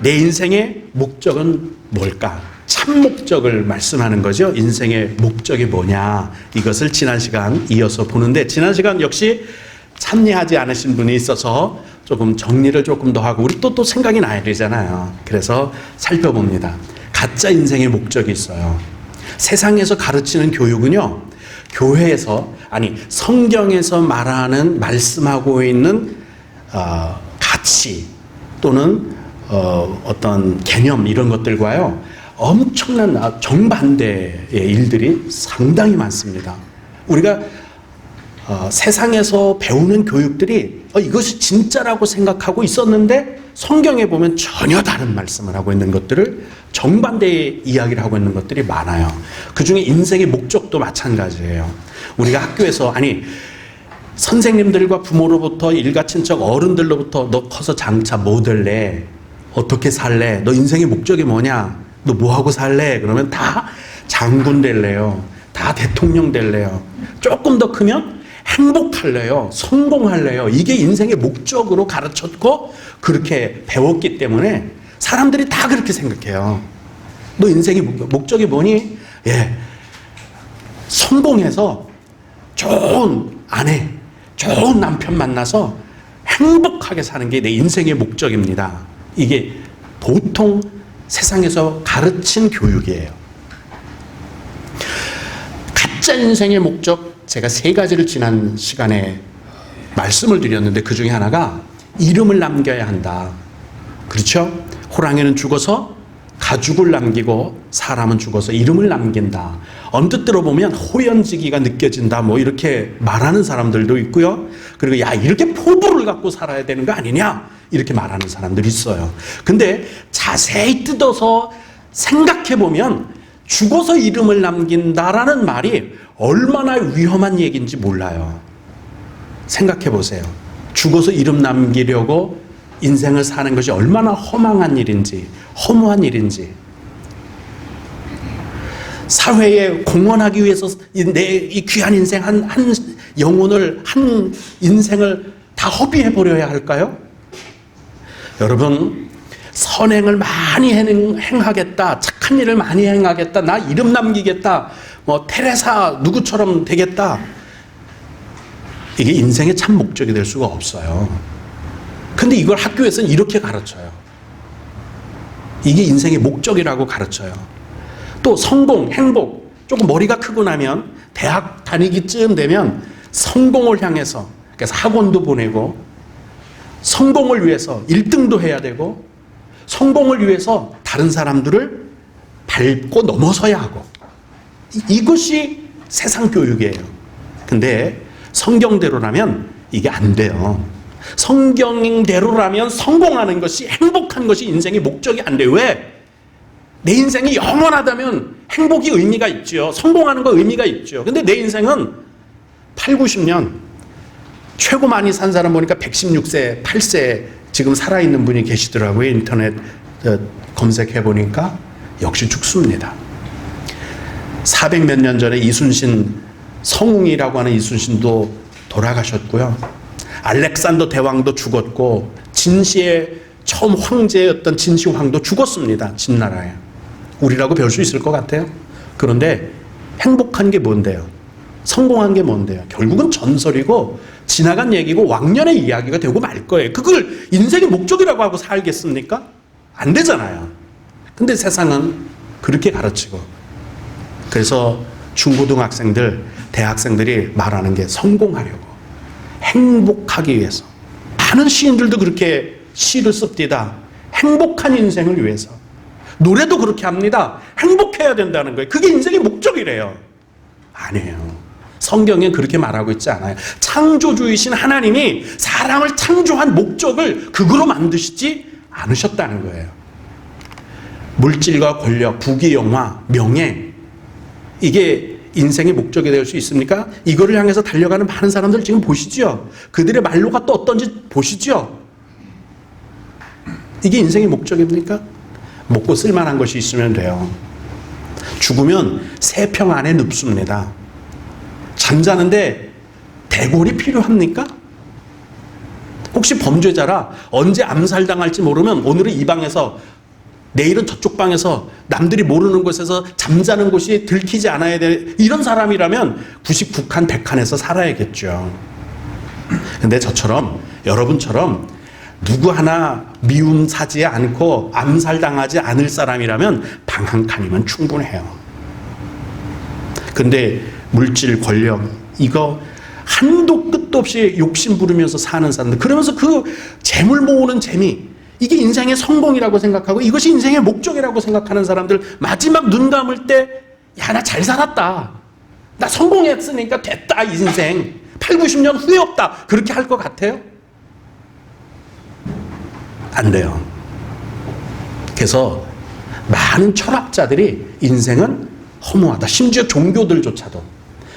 내 인생의 목적은 뭘까? 참 목적을 말씀하는 거죠. 인생의 목적이 뭐냐? 이것을 지난 시간 이어서 보는데, 지난 시간 역시 참여하지 않으신 분이 있어서 조금 정리를 조금 더 하고, 우리 또 생각이 나야 되잖아요. 그래서 살펴봅니다. 가짜 인생의 목적이 있어요. 세상에서 가르치는 교육은요, 교회에서, 아니 성경에서 말씀하고 있는 가치 또는 어떤 개념, 이런 것들과요 엄청난 정반대의 일들이 상당히 많습니다. 우리가 세상에서 배우는 교육들이 이것이 진짜라고 생각하고 있었는데, 성경에 보면 전혀 다른 말씀을 하고 있는 것들을, 정반대의 이야기를 하고 있는 것들이 많아요. 그 중에 인생의 목적도 마찬가지예요. 우리가 학교에서, 아니 선생님들과 부모로부터, 일가친척 어른들로부터 너 커서 장차 뭐 될래? 어떻게 살래? 너 인생의 목적이 뭐냐? 너 뭐하고 살래? 그러면 다 장군 될래요. 다 대통령 될래요. 조금 더 크면 행복할래요. 성공할래요. 이게 인생의 목적으로 가르쳤고 그렇게 배웠기 때문에 사람들이 다 그렇게 생각해요. 너 인생의 목적이 뭐니? 예, 성공해서 좋은 아내, 좋은 남편 만나서 행복하게 사는 게 내 인생의 목적입니다. 이게 보통 세상에서 가르친 교육이에요. 가짜 인생의 목적, 제가 3가지를 지난 시간에 말씀을 드렸는데, 그 중에 하나가 이름을 남겨야 한다. 그렇죠? 호랑이는 죽어서 가죽을 남기고 사람은 죽어서 이름을 남긴다. 언뜻 들어보면 호연지기가 느껴진다, 뭐 이렇게 말하는 사람들도 있고요. 그리고 야, 이렇게 포부를 갖고 살아야 되는 거 아니냐, 이렇게 말하는 사람들이 있어요. 근데 자세히 뜯어서 생각해 보면 죽어서 이름을 남긴다라는 말이 얼마나 위험한 얘기인지 몰라요. 생각해 보세요. 죽어서 이름 남기려고 인생을 사는 것이 얼마나 허망한 일인지, 허무한 일인지. 사회에 공헌하기 위해서 내 이 귀한 인생, 한 영혼을, 한 인생을 다 허비해 버려야 할까요? 여러분, 선행을 많이 행하겠다, 착한 일을 많이 행하겠다, 나 이름 남기겠다, 뭐 테레사 누구처럼 되겠다, 이게 인생의 참 목적이 될 수가 없어요. 근데 이걸 학교에서는 이렇게 가르쳐요. 이게 인생의 목적이라고 가르쳐요. 또 성공, 행복, 조금 머리가 크고 나면 대학 다니기쯤 되면 성공을 향해서, 그래서 학원도 보내고, 성공을 위해서 1등도 해야 되고, 성공을 위해서 다른 사람들을 밟고 넘어서야 하고, 이것이 세상 교육이에요. 근데 성경대로라면 이게 안 돼요. 성경대로라면 성공하는 것이, 행복한 것이 인생의 목적이 안 돼요. 왜? 내 인생이 영원하다면 행복이 의미가 있죠. 성공하는 거 의미가 있죠. 근데 내 인생은 8, 90년, 최고 많이 산 사람 보니까 116세, 8세 지금 살아있는 분이 계시더라고요. 인터넷 검색해 보니까 역시 죽습니다. 400몇 년 전에 이순신, 성웅이라고 하는 이순신도 돌아가셨고요. 알렉산더 대왕도 죽었고, 진시의 처음 황제였던 진시황도 죽었습니다. 진나라에. 우리라고 배울 수 있을 것 같아요. 그런데 행복한 게 뭔데요? 성공한 게 뭔데요? 결국은 전설이고 지나간 얘기고 왕년의 이야기가 되고 말 거예요. 그걸 인생의 목적이라고 하고 살겠습니까? 안 되잖아요. 근데 세상은 그렇게 가르치고, 그래서 중고등학생들, 대학생들이 말하는 게 성공하려고, 행복하기 위해서. 많은 시인들도 그렇게 시를 씁디다. 행복한 인생을 위해서. 노래도 그렇게 합니다. 행복해야 된다는 거예요. 그게 인생의 목적이래요. 아니에요. 성경엔 그렇게 말하고 있지 않아요. 창조주이신 하나님이 사람을 창조한 목적을 그거로 만드시지 않으셨다는 거예요. 물질과 권력, 부귀영화, 명예, 이게 인생의 목적이 될 수 있습니까? 이거를 향해서 달려가는 많은 사람들 지금 보시죠? 그들의 말로가 또 어떤지 보시죠? 이게 인생의 목적입니까? 먹고 쓸만한 것이 있으면 돼요. 죽으면 새평 안에 눕습니다. 잠자는데 대골이 필요합니까? 혹시 범죄자라 언제 암살당할지 모르면 오늘은 이 방에서 내일은 저쪽 방에서 남들이 모르는 곳에서 잠자는 곳이 들키지 않아야 될 이런 사람이라면 99칸 100칸에서 살아야겠죠. 근데 저처럼 여러분처럼 누구 하나 미움 사지 않고 암살당하지 않을 사람이라면 방 한 칸이면 충분해요. 근데 물질, 권력 이거 한도 끝도 없이 욕심 부르면서 사는 사람들, 그러면서 그 재물 모으는 재미, 이게 인생의 성공이라고 생각하고 이것이 인생의 목적이라고 생각하는 사람들, 마지막 눈 감을 때 야, 나 잘 살았다, 나 성공했으니까 됐다, 이 인생 8, 90년 후회 없다, 그렇게 할 것 같아요? 안 돼요. 그래서 많은 철학자들이 인생은 허무하다, 심지어 종교들조차도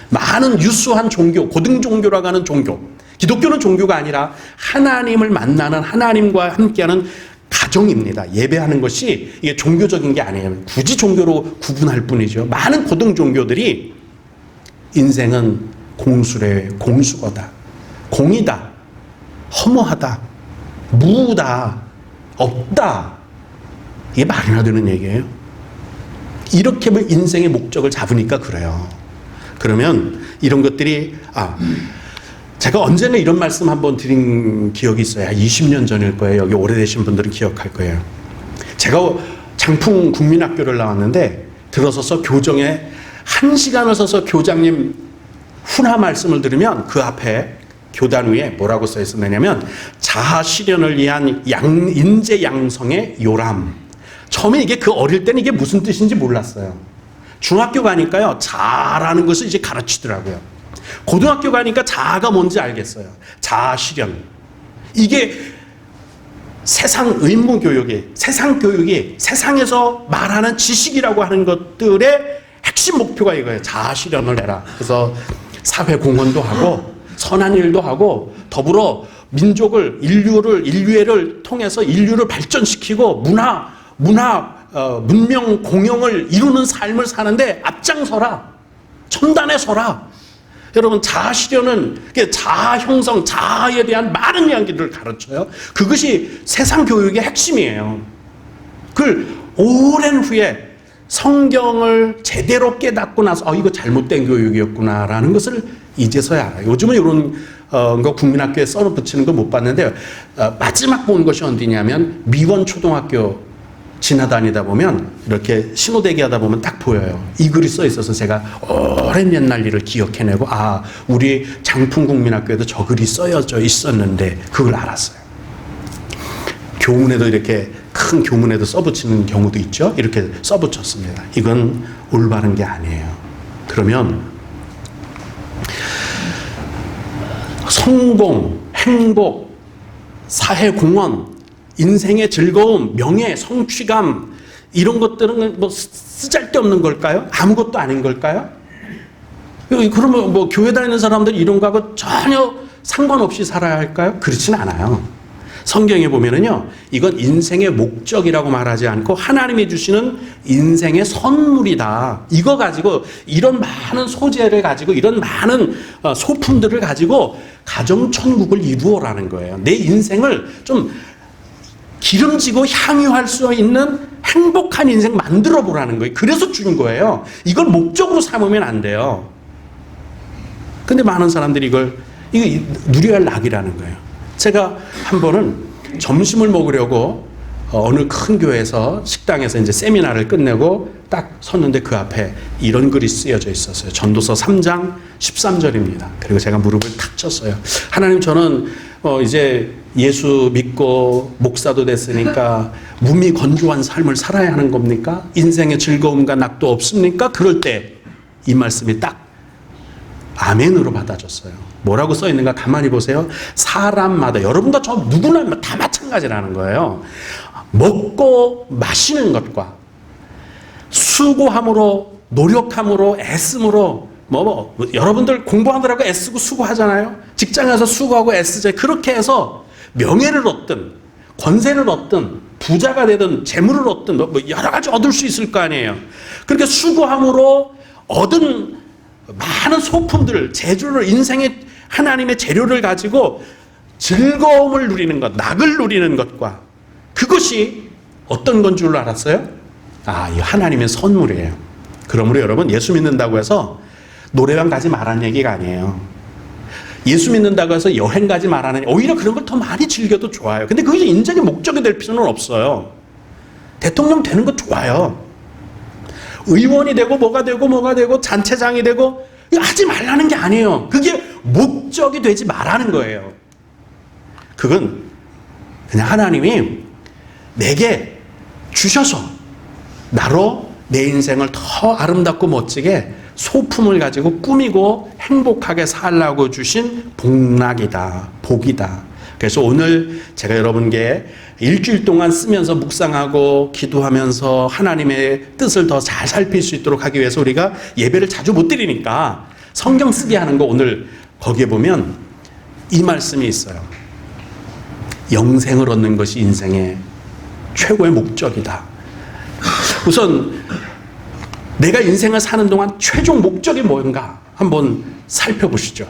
많은 유수한 종교, 고등 종교라고 하는 종교, 기독교는 종교가 아니라 하나님을 만나는, 하나님과 함께하는 가정입니다. 예배하는 것이 이게 종교적인 게 아니에요. 굳이 종교로 구분할 뿐이죠. 많은 고등 종교들이 인생은 공수래, 공수거다, 공이다, 허무하다, 무다, 없다, 이게 말이나 되는 얘기예요. 이렇게 인생의 목적을 잡으니까 그래요. 그러면 이런 것들이 제가 언제나 이런 말씀 한번 드린 기억이 있어요. 20년 전일 거예요. 여기 오래되신 분들은 기억할 거예요. 제가 장풍 국민학교를 나왔는데 들어서서 교정에 1시간을 서서 교장님 훈화 말씀을 들으면 그 앞에 교단 위에 뭐라고 써 있었냐면 자아 실현을 위한 인재 양성의 요람. 처음에 이게 그 어릴 때는 이게 무슨 뜻인지 몰랐어요. 중학교 가니까요, 자아라는 것을 이제 가르치더라고요. 고등학교 가니까 자아가 뭔지 알겠어요. 자아 실현. 이게 세상 의무 교육이, 세상 교육이 세상에서 말하는 지식이라고 하는 것들의 핵심 목표가 이거예요. 자아 실현을 해라. 그래서 사회 공헌도 하고 선한 일도 하고 더불어 민족을, 인류애를 통해서 인류를 발전시키고 문명 공영을 이루는 삶을 사는데 앞장서라. 첨단에 서라. 여러분, 자아 실현은 자아 형성, 자아에 대한 많은 이야기들을 가르쳐요. 그것이 세상 교육의 핵심이에요. 그걸 오랜 후에 성경을 제대로 깨닫고 나서 이거 잘못된 교육이었구나라는 것을 이제서야 알아요. 요즘은 이런 거 국민학교에 써 붙이는 거 못 봤는데요. 마지막 본 것이 어디냐면 미원 초등학교 지나다니다 보면 이렇게 신호대기 하다 보면 딱 보여요. 이 글이 써 있어서 제가 오랜 옛날 일을 기억해내고 우리 장풍국민학교에도 저 글이 써여져 있었는데 그걸 알았어요. 교문에도 이렇게 큰 교문에도 써붙이는 경우도 있죠. 이렇게 써붙였습니다. 이건 올바른 게 아니에요. 그러면 성공, 행복, 사회공헌, 인생의 즐거움, 명예, 성취감, 이런 것들은 뭐 쓰잘데없는 걸까요? 아무것도 아닌 걸까요? 그러면 뭐 교회 다니는 사람들이 이런 거하고 전혀 상관없이 살아야 할까요? 그렇진 않아요. 성경에 보면은요, 이건 인생의 목적이라고 말하지 않고 하나님이 주시는 인생의 선물이다. 이거 가지고, 이런 많은 소재를 가지고, 이런 많은 소품들을 가지고 가정천국을 이루어라는 거예요. 내 인생을 좀 기름지고 향유할 수 있는 행복한 인생 만들어 보라는 거예요. 그래서 준 거예요. 이걸 목적으로 삼으면 안 돼요. 근데 많은 사람들이 이거 누려야 할 낙이라는 거예요. 제가 한 번은 점심을 먹으려고 어느 큰 교회에서 식당에서 이제 세미나를 끝내고 딱 섰는데 그 앞에 이런 글이 쓰여져 있었어요. 전도서 3장 13절입니다. 그리고 제가 무릎을 탁 쳤어요. 하나님, 저는 이제 예수 믿고 목사도 됐으니까 몸이 건조한 삶을 살아야 하는 겁니까? 인생의 즐거움과 낙도 없습니까? 그럴 때 이 말씀이 딱 아멘으로 받아줬어요. 뭐라고 써 있는가 가만히 보세요. 사람마다, 여러분과 저 누구나 다 마찬가지라는 거예요. 먹고 마시는 것과 수고함으로, 노력함으로, 애씀으로, 여러분들 공부하느라고 애쓰고 수고하잖아요. 직장에서 수고하고 애쓰죠. 그렇게 해서 명예를 얻든 권세를 얻든 부자가 되든 재물을 얻든 여러 가지 얻을 수 있을 거 아니에요. 그렇게 수고함으로 얻은 많은 소품들을, 재료를, 인생의 하나님의 재료를 가지고 즐거움을 누리는 것, 낙을 누리는 것과 그것이 어떤 건 줄 알았어요? 이 하나님의 선물이에요. 그러므로 여러분, 예수 믿는다고 해서 노래방 가지 말라는 얘기가 아니에요. 예수 믿는다고 해서 여행 가지 말라는, 오히려 그런 걸 더 많이 즐겨도 좋아요. 근데 그게 인생의 목적이 될 필요는 없어요. 대통령 되는 거 좋아요. 의원이 되고 뭐가 되고 잔체장이 되고, 이거 하지 말라는 게 아니에요. 그게 목적이 되지 말라는 거예요. 그건 그냥 하나님이 내게 주셔서 나로 내 인생을 더 아름답고 멋지게 소품을 가지고 꾸미고 행복하게 살라고 주신 복락이다, 복이다. 그래서 오늘 제가 여러분께 일주일 동안 쓰면서 묵상하고 기도하면서 하나님의 뜻을 더 잘 살필 수 있도록 하기 위해서 우리가 예배를 자주 못 드리니까 성경 쓰게 하는 거, 오늘 거기에 보면 이 말씀이 있어요. 영생을 얻는 것이 인생의 최고의 목적이다. 우선 내가 인생을 사는 동안 최종 목적이 뭔가 한번 살펴보시죠.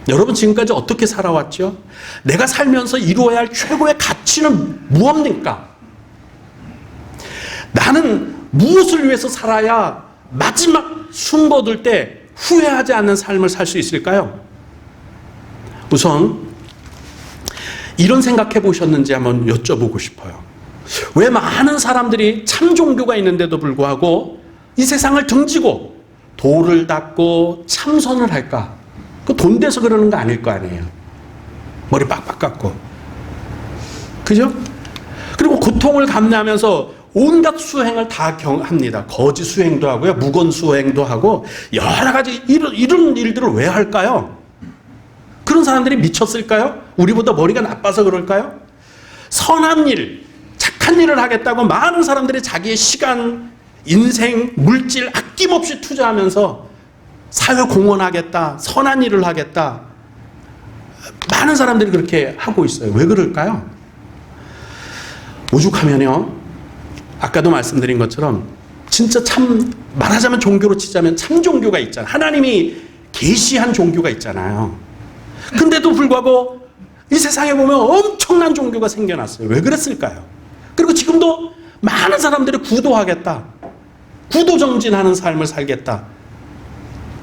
여러분 지금까지 어떻게 살아왔죠? 내가 살면서 이루어야 할 최고의 가치는 무엇입니까? 나는 무엇을 위해서 살아야 마지막 숨 거둘 때 후회하지 않는 삶을 살 수 있을까요? 우선 이런 생각해 보셨는지 한번 여쭤보고 싶어요. 왜 많은 사람들이 참 종교가 있는데도 불구하고 이 세상을 등지고 돌을 닦고 참선을 할까? 그 돈 돼서 그러는 거 아닐 거 아니에요. 머리 빡빡 깎고. 그죠? 그리고 고통을 감내하면서 온갖 수행을 다 합니다. 거지 수행도 하고요. 무건 수행도 하고 여러 가지 이런 일들을 왜 할까요? 그런 사람들이 미쳤을까요? 우리보다 머리가 나빠서 그럴까요? 선한 일, 착한 일을 하겠다고 많은 사람들이 자기의 시간, 인생, 물질 아낌없이 투자하면서 사회 공헌하겠다, 선한 일을 하겠다. 많은 사람들이 그렇게 하고 있어요. 왜 그럴까요? 오죽하면요, 아까도 말씀드린 것처럼 진짜 참, 말하자면 종교로 치자면 참 종교가 있잖아요. 하나님이 계시한 종교가 있잖아요. 근데도 불구하고 이 세상에 보면 엄청난 종교가 생겨났어요. 왜 그랬을까요? 그리고 지금도 많은 사람들이 구도하겠다, 구도정진하는 삶을 살겠다,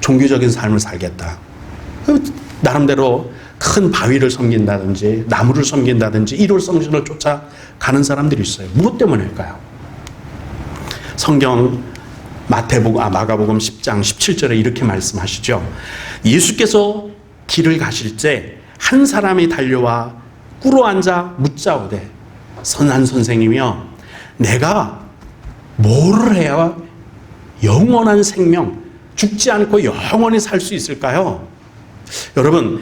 종교적인 삶을 살겠다, 나름대로 큰 바위를 섬긴다든지 나무를 섬긴다든지 일월성신을 쫓아가는 사람들이 있어요. 무엇 때문일까요? 성경 마가복음 10장 17절에 이렇게 말씀하시죠. 예수께서 길을 가실 때 한 사람이 달려와 꿇어앉아 묻자오되, 선한 선생님이여, 내가 뭐를 해야 영원한 생명, 죽지 않고 영원히 살 수 있을까요? 여러분,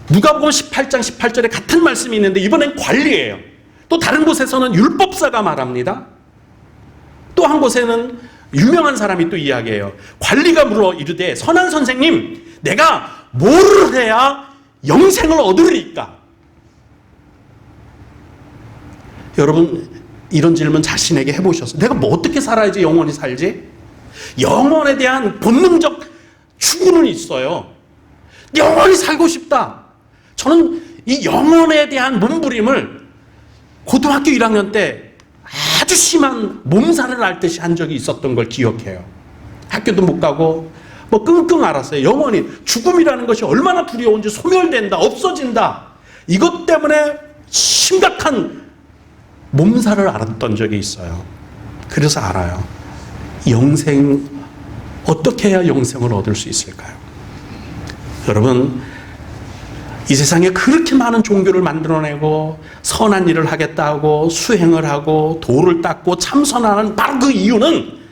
누가복음 18장 18절에 같은 말씀이 있는데 이번엔 관리예요. 또 다른 곳에서는 율법사가 말합니다. 또 한 곳에는 유명한 사람이 또 이야기해요. 관리가 물어 이르되, 선한 선생님, 내가 뭐를 해야 영생을 얻으리까? 여러분, 이런 질문 자신에게 해보셨어요? 내가 뭐 어떻게 살아야지 영원히 살지? 영혼에 대한 본능적 추구는 있어요. 영원히 살고 싶다. 저는 이 영혼에 대한 몸부림을 고등학교 1학년 때 아주 심한 몸살을 앓듯이 한 적이 있었던 걸 기억해요. 학교도 못 가고 뭐 끙끙 앓았어요. 영원히 죽음이라는 것이 얼마나 두려운지, 소멸된다, 없어진다, 이것 때문에 심각한 몸살을 앓았던 적이 있어요. 그래서 알아요. 영생, 어떻게 해야 영생을 얻을 수 있을까요? 여러분, 이 세상에 그렇게 많은 종교를 만들어내고 선한 일을 하겠다 하고 수행을 하고 돌을 닦고 참선하는 바로 그 이유는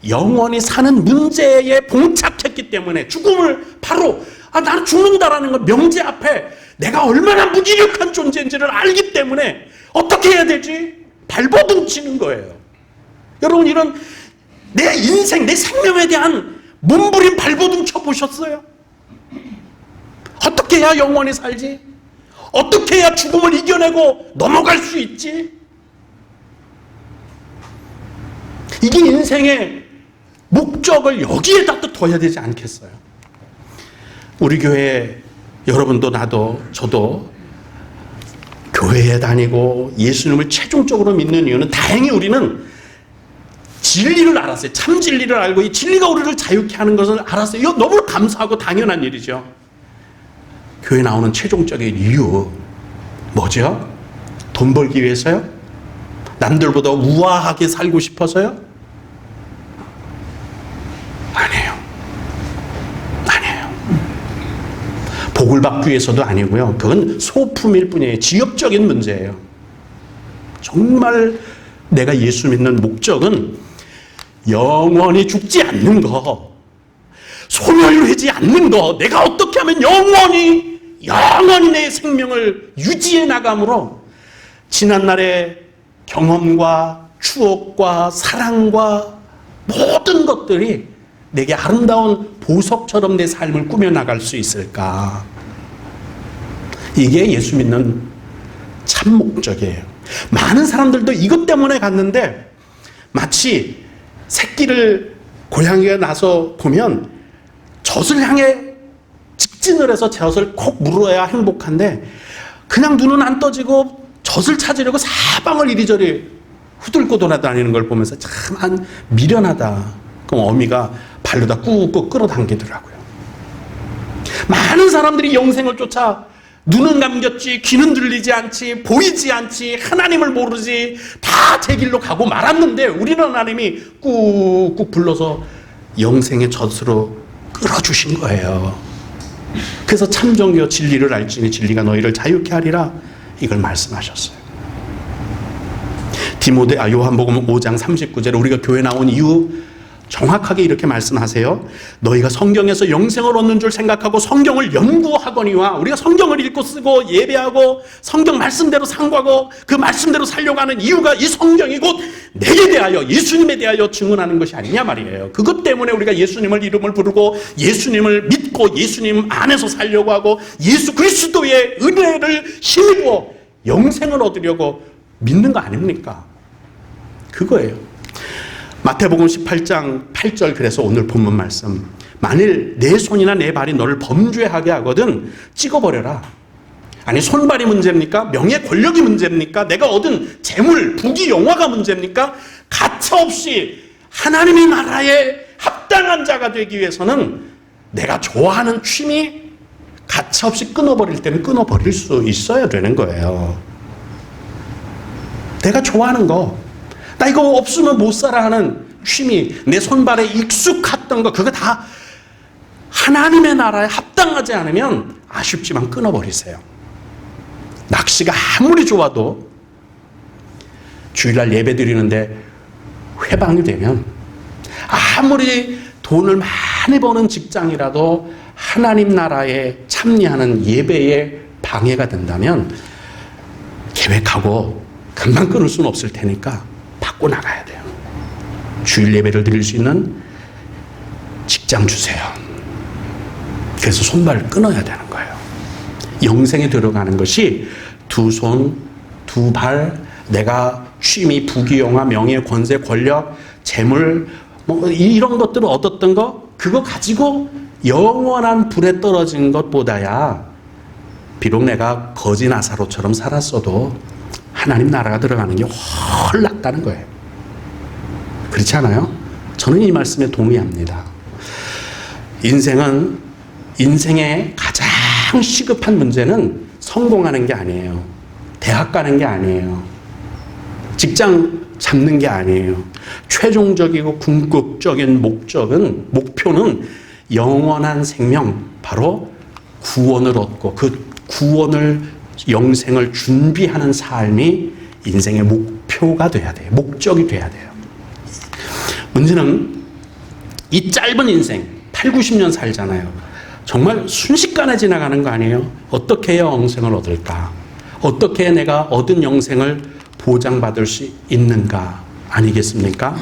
영원히 사는 문제에 봉착했기 때문에, 죽음을 바로 나는 죽는다라는 것, 명제 앞에 내가 얼마나 무기력한 존재인지를 알기 때문에 어떻게 해야 되지? 발버둥 치는 거예요. 여러분, 이런 내 인생, 내 생명에 대한 몸부림 발버둥 쳐보셨어요? 어떻게 해야 영원히 살지? 어떻게 해야 죽음을 이겨내고 넘어갈 수 있지? 이게 인생의 목적을 여기에다 또 둬야 되지 않겠어요? 우리 교회 여러분도 나도 저도 교회에 다니고 예수님을 최종적으로 믿는 이유는 다행히 우리는 진리를 알았어요. 참 진리를 알고 이 진리가 우리를 자유케 하는 것을 알았어요. 이거 너무 감사하고 당연한 일이죠. 교회 나오는 최종적인 이유 뭐죠? 돈 벌기 위해서요? 남들보다 우아하게 살고 싶어서요? 아니에요. 복을 받기 위해서도 아니고요. 그건 소품일 뿐이에요. 지엽적인 문제예요. 정말 내가 예수 믿는 목적은 영원히 죽지 않는 거, 소멸되지 않는 거, 내가 어떻게 하면 영원히 내 생명을 유지해 나감으로 지난날의 경험과 추억과 사랑과 모든 것들이 내게 아름다운 보석처럼 내 삶을 꾸며나갈 수 있을까? 이게 예수 믿는 참 목적이에요. 많은 사람들도 이것 때문에 갔는데 마치 새끼를 고양이가 나서 보면 젖을 향해 직진을 해서 젖을 콕 물어야 행복한데 그냥 눈은 안 떠지고 젖을 찾으려고 사방을 이리저리 후들고 돌아다니는 걸 보면서 참 미련하다. 그럼 어미가 발로다 꾹꾹 끌어당기더라고요. 많은 사람들이 영생을 쫓아 눈은 감겼지, 귀는 들리지 않지, 보이지 않지, 하나님을 모르지, 다 제 길로 가고 말았는데 우리는 하나님이 꾹꾹 불러서 영생의 젖으로 끌어주신 거예요. 그래서 참종교 진리를 알지니 진리가 너희를 자유케 하리라 이걸 말씀하셨어요. 요한복음 5장 39절에 우리가 교회 나온 이유 정확하게 이렇게 말씀하세요. 너희가 성경에서 영생을 얻는 줄 생각하고 성경을 연구하거니와, 우리가 성경을 읽고 쓰고 예배하고 성경 말씀대로 상고하고 그 말씀대로 살려고 하는 이유가 이 성경이 곧 내게 대하여 예수님에 대하여 증언하는 것이 아니냐 말이에요. 그것 때문에 우리가 예수님을 이름을 부르고 예수님을 믿고 예수님 안에서 살려고 하고 예수 그리스도의 은혜를 힘입어 영생을 얻으려고 믿는 거 아닙니까? 그거예요. 마태복음 18장 8절, 그래서 오늘 본문 말씀, 만일 내 손이나 내 발이 너를 범죄하게 하거든 찍어버려라. 아니, 손발이 문제입니까? 명예 권력이 문제입니까? 내가 얻은 재물, 부귀 영화가 문제입니까? 가차없이 하나님의 나라에 합당한 자가 되기 위해서는 내가 좋아하는 취미 가차없이 끊어버릴 때는 끊어버릴 수 있어야 되는 거예요. 내가 좋아하는 거, 나 이거 없으면 못 살아 하는 취미, 내 손발에 익숙했던 거, 그거 다 하나님의 나라에 합당하지 않으면 아쉽지만 끊어버리세요. 낚시가 아무리 좋아도 주일날 예배 드리는데 회방이 되면, 아무리 돈을 많이 버는 직장이라도 하나님 나라에 참여하는 예배에 방해가 된다면 계획하고 금방 끊을 수는 없을 테니까 바꿔 나가야 돼요. 주일 예배를 드릴 수 있는 직장 주세요. 그래서 손발 끊어야 되는 거예요. 영생에 들어가는 것이 두 손, 두 발, 내가 취미, 부귀영화, 명예, 권세, 권력, 재물, 이런 것들을 얻었던 거, 그거 가지고 영원한 불에 떨어진 것보다야 비록 내가 거지 나사로처럼 살았어도 하나님 나라가 들어가는 게 훨 낫다는 거예요. 그렇지 않아요? 저는 이 말씀에 동의합니다. 인생의 가장 시급한 문제는 성공하는 게 아니에요. 대학 가는 게 아니에요. 직장 잡는 게 아니에요. 최종적이고 궁극적인 목표는 영원한 생명, 바로 구원을 얻고 그 구원을, 영생을 준비하는 삶이 인생의 목표가 돼야 돼요. 목적이 돼야 돼요. 문제는 이 짧은 인생 8, 90년 살잖아요. 정말 순식간에 지나가는 거 아니에요? 어떻게 해야 영생을 얻을까? 어떻게 해야 내가 얻은 영생을 보장받을 수 있는가 아니겠습니까?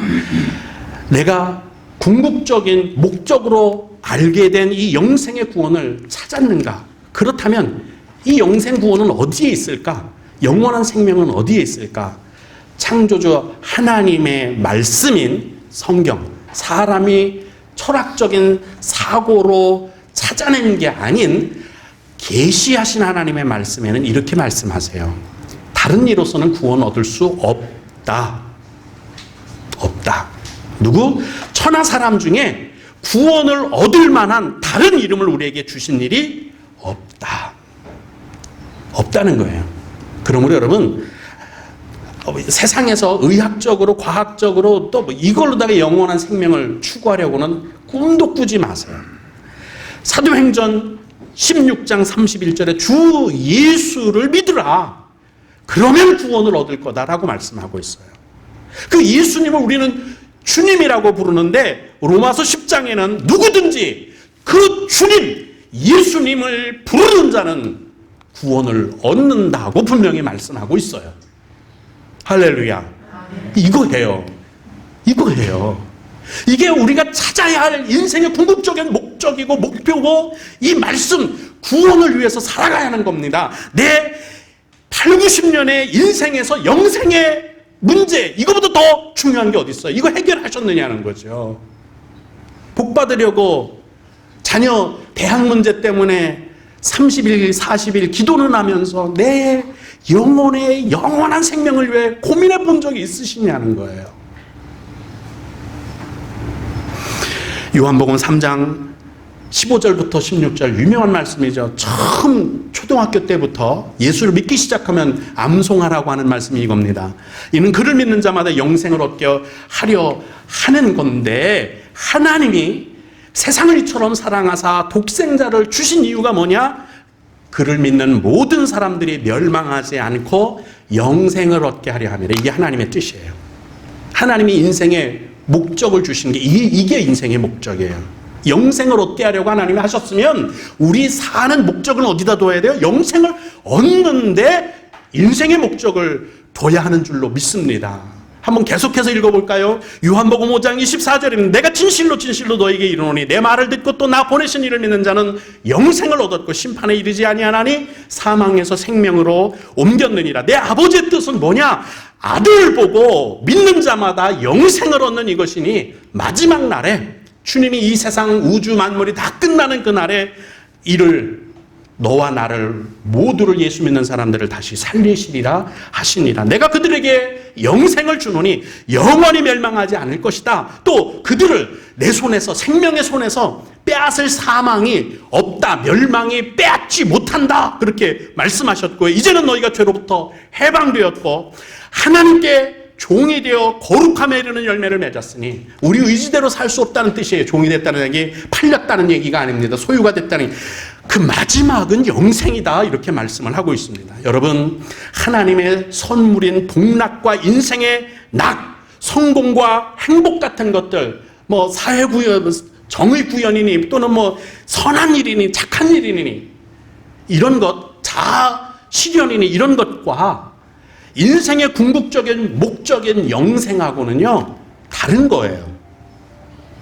내가 궁극적인 목적으로 알게 된 이 영생의 구원을 찾았는가? 그렇다면 이 영생 구원은 어디에 있을까? 영원한 생명은 어디에 있을까? 창조주 하나님의 말씀인 성경, 사람이 철학적인 사고로 찾아낸 게 아닌 계시하신 하나님의 말씀에는 이렇게 말씀하세요. 다른 이로서는 구원 얻을 수 없다. 없다. 누구? 천하 사람 중에 구원을 얻을 만한 다른 이름을 우리에게 주신 일이 없다. 없다는 거예요. 그러므로 여러분, 세상에서 의학적으로, 과학적으로 또 이걸로다가 영원한 생명을 추구하려고는 꿈도 꾸지 마세요. 사도행전 16장 31절에 주 예수를 믿으라. 그러면 구원을 얻을 거다라고 말씀하고 있어요. 그 예수님을 우리는 주님이라고 부르는데 로마서 10장에는 누구든지 그 주님, 예수님을 부르는 자는 구원을 얻는다고 분명히 말씀하고 있어요. 할렐루야. 이거예요. 이거예요. 이게 우리가 찾아야 할 인생의 궁극적인 목적이고 목표고 이 말씀, 구원을 위해서 살아가야 하는 겁니다. 내 8, 90년의 인생에서 영생의 문제, 이거보다 더 중요한 게 어디 있어요? 이거 해결하셨느냐는 거죠. 복 받으려고 자녀 대학 문제 때문에 30일, 40일 기도는 하면서 내 영혼의 영원한 생명을 위해 고민해 본 적이 있으시냐는 거예요. 요한복음 3장 15절부터 16절 유명한 말씀이죠. 처음 초등학교 때부터 예수를 믿기 시작하면 암송하라고 하는 말씀이 이겁니다. 이는 그를 믿는 자마다 영생을 얻게 하려 하는 건데 하나님이 세상을 이처럼 사랑하사 독생자를 주신 이유가 뭐냐? 그를 믿는 모든 사람들이 멸망하지 않고 영생을 얻게 하려 함이라. 이게 하나님의 뜻이에요. 하나님이 인생의 목적을 주신 게 이게 인생의 목적이에요. 영생을 얻게 하려고 하나님이 하셨으면 우리 사는 목적은 어디다 둬야 돼요? 영생을 얻는데 인생의 목적을 둬야 하는 줄로 믿습니다. 한번 계속해서 읽어볼까요? 요한복음 5장 24절입니다. 내가 진실로 진실로 너에게 이르노니 내 말을 듣고 또 나 보내신 이를 믿는 자는 영생을 얻었고 심판에 이르지 아니하나니 사망에서 생명으로 옮겼느니라. 내 아버지의 뜻은 뭐냐? 아들을 보고 믿는 자마다 영생을 얻는 이것이니 마지막 날에 주님이 이 세상 우주 만물이 다 끝나는 그 날에 이를 너와 나를 모두를 예수 믿는 사람들을 다시 살리시리라 하시니라. 내가 그들에게 영생을 주노니 영원히 멸망하지 않을 것이다. 또 그들을 내 손에서 생명의 손에서 빼앗을 사망이 없다. 멸망이 빼앗지 못한다. 그렇게 말씀하셨고요. 이제는 너희가 죄로부터 해방되었고 하나님께 종이 되어 거룩함에 이르는 열매를 맺었으니 우리 의지대로 살 수 없다는 뜻이에요. 종이 됐다는 얘기, 팔렸다는 얘기가 아닙니다. 소유가 됐다는 그 마지막은 영생이다 이렇게 말씀을 하고 있습니다. 여러분, 하나님의 선물인 복락과 인생의 낙, 성공과 행복 같은 것들, 뭐 사회구현, 정의구현이니 또는 뭐 선한 일이니 착한 일이니 이런 것, 자아실현이니 이런 것과 인생의 궁극적인 목적인 영생하고는요 다른 거예요.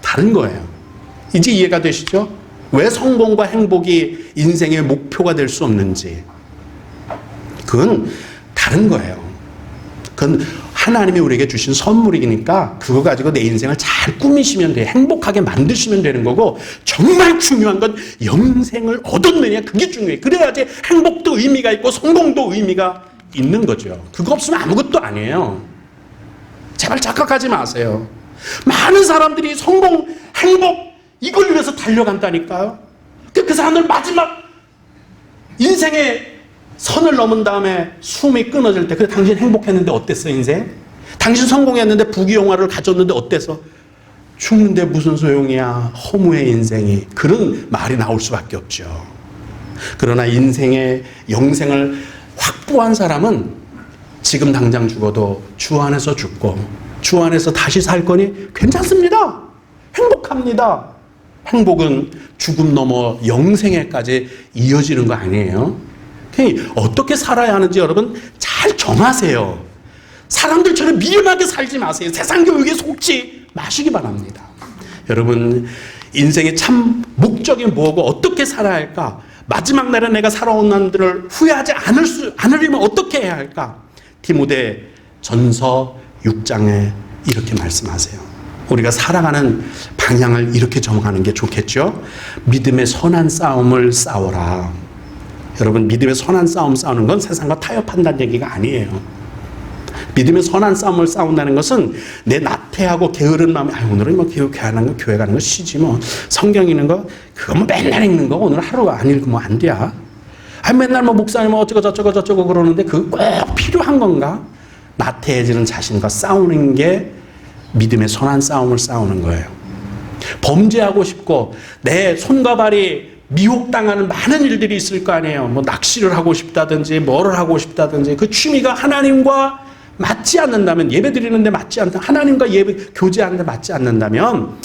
다른 거예요. 이제 이해가 되시죠? 왜 성공과 행복이 인생의 목표가 될 수 없는지. 그건 다른 거예요. 그건 하나님이 우리에게 주신 선물이니까 그거 가지고 내 인생을 잘 꾸미시면 돼요. 행복하게 만드시면 되는 거고 정말 중요한 건 영생을 얻었느냐, 그게 중요해요. 그래야지 행복도 의미가 있고 성공도 의미가 있는 거죠. 그거 없으면 아무것도 아니에요. 제발 착각하지 마세요. 많은 사람들이 성공, 행복 이걸 위해서 달려간다니까요. 그 사람들 마지막 인생의 선을 넘은 다음에 숨이 끊어질 때 그래 당신 행복했는데 어땠어 인생? 당신 성공했는데 부귀영화를 가졌는데 어땠어? 죽는데 무슨 소용이야. 허무해 인생이. 그런 말이 나올 수밖에 없죠. 그러나 인생의 영생을 확보한 사람은 지금 당장 죽어도 주 안에서 죽고 주 안에서 다시 살 거니 괜찮습니다. 행복합니다. 행복은 죽음 넘어 영생에까지 이어지는 거 아니에요? 어떻게 살아야 하는지 여러분 잘 정하세요. 사람들처럼 미련하게 살지 마세요. 세상 교육에 속지 마시기 바랍니다. 여러분, 인생의 참 목적이 뭐고 어떻게 살아야 할까? 마지막 날에 내가 살아온 날들을 후회하지 않으려면 어떻게 해야 할까? 디모데 전서 6장에 이렇게 말씀하세요. 우리가 살아가는 방향을 이렇게 정하는 게 좋겠죠? 믿음의 선한 싸움을 싸워라. 여러분, 믿음의 선한 싸움 싸우는 건 세상과 타협한다는 얘기가 아니에요. 믿음의 선한 싸움을 싸운다는 것은 내 나태하고 게으른 마음에 오늘은 뭐 교회 가는 거 쉬지 뭐 성경 읽는 거 그거 뭐 맨날 읽는 거 오늘 하루 안 읽으면 안 돼. 맨날 뭐 목사님 뭐 어쩌고 저쩌고 그러는데 그거 꼭 필요한 건가? 나태해지는 자신과 싸우는 게 믿음의 선한 싸움을 싸우는 거예요. 범죄하고 싶고 내 손과 발이 미혹당하는 많은 일들이 있을 거 아니에요. 뭐 낚시를 하고 싶다든지 뭐를 하고 싶다든지 그 취미가 하나님과 맞지 않는다면, 예배 드리는데 맞지 않다, 하나님과 예배 교제하는데 맞지 않는다면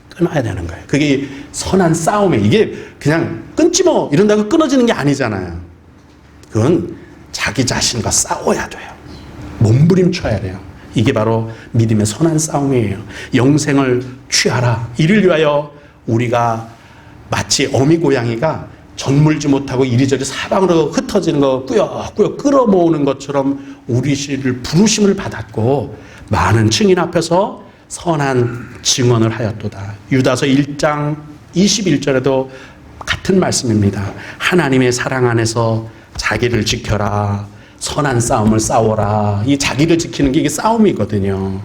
끊어야 되는 거예요. 그게 선한 싸움에, 이게 그냥 끊지 뭐 이런다고 끊어지는 게 아니잖아요. 그건 자기 자신과 싸워야 돼요. 몸부림쳐야 돼요. 이게 바로 믿음의 선한 싸움이에요. 영생을 취하라. 이를 위하여 우리가 마치 어미 고양이가 젖물지 못하고 이리저리 사방으로 흩어지는 거 꾸역꾸역 끌어모으는 것처럼 우리 씨를 부르심을 받았고 많은 증인 앞에서 선한 증언을 하였도다. 유다서 1장 21절에도 같은 말씀입니다. 하나님의 사랑 안에서 자기를 지켜라. 선한 싸움을 싸워라. 이 자기를 지키는 게 이게 싸움이거든요.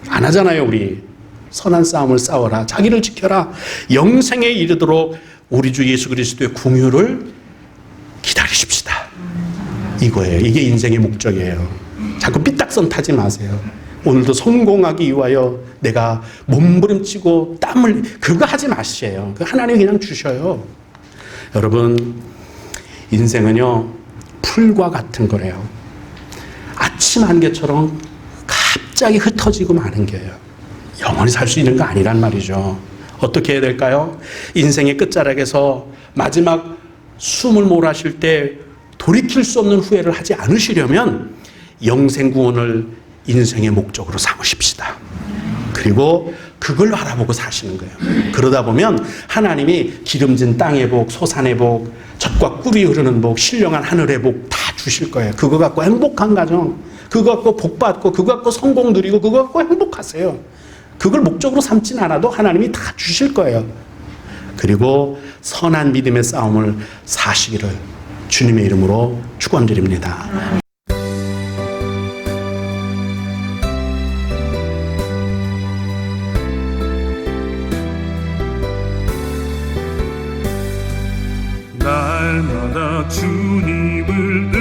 안 하잖아요, 우리. 선한 싸움을 싸워라. 자기를 지켜라. 영생에 이르도록 우리 주 예수 그리스도의 궁유를 기다리십시다. 이거예요. 이게 인생의 목적이에요. 자꾸 삐딱선 타지 마세요. 오늘도 성공하기 위하여 내가 몸부림치고 땀을 그거 하지 마시에요. 그 하나님이 그냥 주셔요. 여러분, 인생은요 풀과 같은 거래요. 아침 안개처럼 갑자기 흩어지고 마는 게요. 영원히 살 수 있는 거 아니란 말이죠. 어떻게 해야 될까요? 인생의 끝자락에서 마지막 숨을 몰아쉴 때 돌이킬 수 없는 후회를 하지 않으시려면 영생 구원을 인생의 목적으로 삼으십시다. 그리고 그걸 바라보고 사시는 거예요. 그러다 보면 하나님이 기름진 땅의 복, 소산의 복, 젖과 꿀이 흐르는 복, 신령한 하늘의 복 다 주실 거예요. 그거 갖고 행복한 가정, 그거 갖고 복 받고, 그거 갖고 성공 누리고, 그거 갖고 행복하세요. 그걸 목적으로 삼진 않아도 하나님이 다 주실 거예요. 그리고 선한 믿음의 싸움을 사시기를 주님의 이름으로 축원드립니다. 날마다 주님을